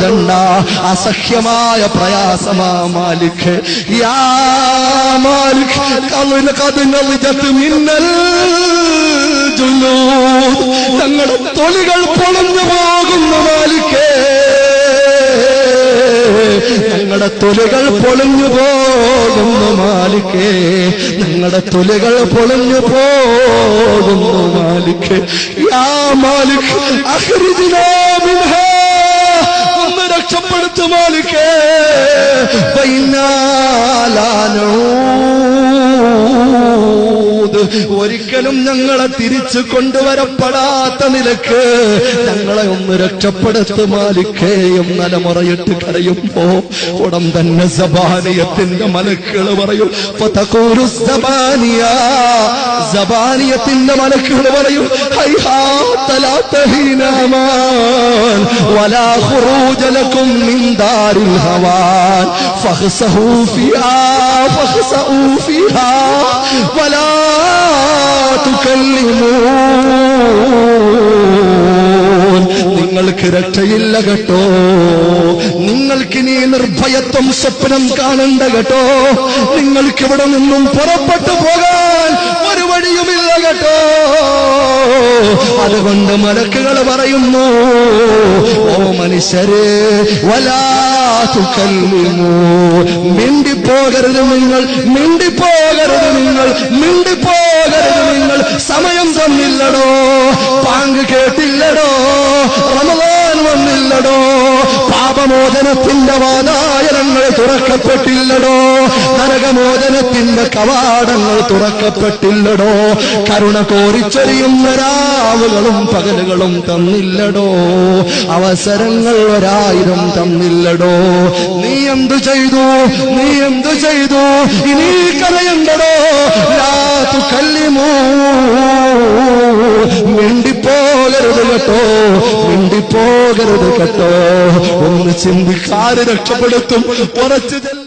ദണ്ട, അസഹ്യമായ പ്രയാസമാ മാലിക്. യാ മാലിക് ഖദ് നളിജത് മിന്നൽ ജുലൂദ്, ഞങ്ങളുടെ തൊലികൾ പൊളിഞ്ഞു പോകുന്നു മാലിക്കേ, ഞങ്ങളുടെ തൊലികൾ പൊളിഞ്ഞു പോകുന്നു മാലിക്കേ, ഞങ്ങളുടെ തൊലികൾ പൊളിഞ്ഞു പോകുന്നു മാലിക്. യാ മാലിക് അഖ്രിജ്നാ മിൻഹാ, നമ്മെ രക്ഷപ്പെടുത്തു മാലിക്കേ. ഫഇന്നാ ലാ നഊദ്, ഒരിക്കലും ഞങ്ങളെ തിരിച്ചു കൊണ്ടുവരപ്പെടാത്ത നിലക്ക് ഞങ്ങളെ ഒന്ന് രക്ഷപ്പെടുത്തു മാലിക്കേ എന്നലമുറയിട്ട് കരയുമ്പോ ഉടൻ തന്നെ സബാനിയത്തിന്റെ മലക്കുകൾ പറയും. ഫതഖൂലു സബാനിയ, സബാനിയത്തിന്റെ മലക്കുകൾ പറയും, ഹൈഹാത ലാ തഹീനാ മാൻ വലാ ഖുറൂജ ലക്കും മിൻ ദാരിൽ ഹവാൻ ഫഖ്സഹൂ ഫിഹാ ഫഖ്സഊ ഫിഹാ വലാ തുകല്ലിമൂൻ. നിങ്ങൾക്ക് രക്ഷയില്ല കേട്ടോ, നിങ്ങൾക്കിനി നിർഭയത്വം സ്വപ്നം കാണണ്ട കേട്ടോ, നിങ്ങൾക്കിവിടെ നിന്നും പുറപ്പെട്ടു പോകാൻ ഒരു വഴിയുമില്ല കേട്ടോ. അതുകൊണ്ട് മലക്കുകൾ പറയുന്നു, ഓ മനുഷ്യരെ, വലാ തുകല്ലിമൂ, മിണ്ടിപ്പോകരുത് നിങ്ങൾ, മിണ്ടിപ്പോകരുത് നിങ്ങൾ, മിണ്ടിപ്പോകരുത് നിങ്ങൾ. സമയം തന്നില്ലടോ, പാങ്ക് കേട്ടില്ലടോ, റമളാൻ വന്നില്ലടോ, പാപമോചനത്തിന്റെ വാതായനങ്ങൾ തുറക്കപ്പെട്ടില്ലടോ, നരകമോചനത്തിന്റെ കവാടങ്ങൾ തുറക്കപ്പെട്ടില്ലടോ, കരുണ കോരിച്ചൊരിയുന്ന രാവുകളും പകലുകളും തന്നില്ലടോ, അവസരങ്ങൾ 1000 തന്നില്ലടോ. നീ എന്തു ചെയ്തു, നീ എന്തു ചെയ്തു, ഇനി കരയണ്ടടോ. ലാ തുകല്ലിമൂ, മിണ്ടിപ്പോകരുത് കേട്ടോ, മിണ്ടിപ്പോകരുത് കേട്ടോ. ഒന്ന് ചിന്തിക്കാതെ രക്ഷപ്പെടുത്തും. ഉറച്ചു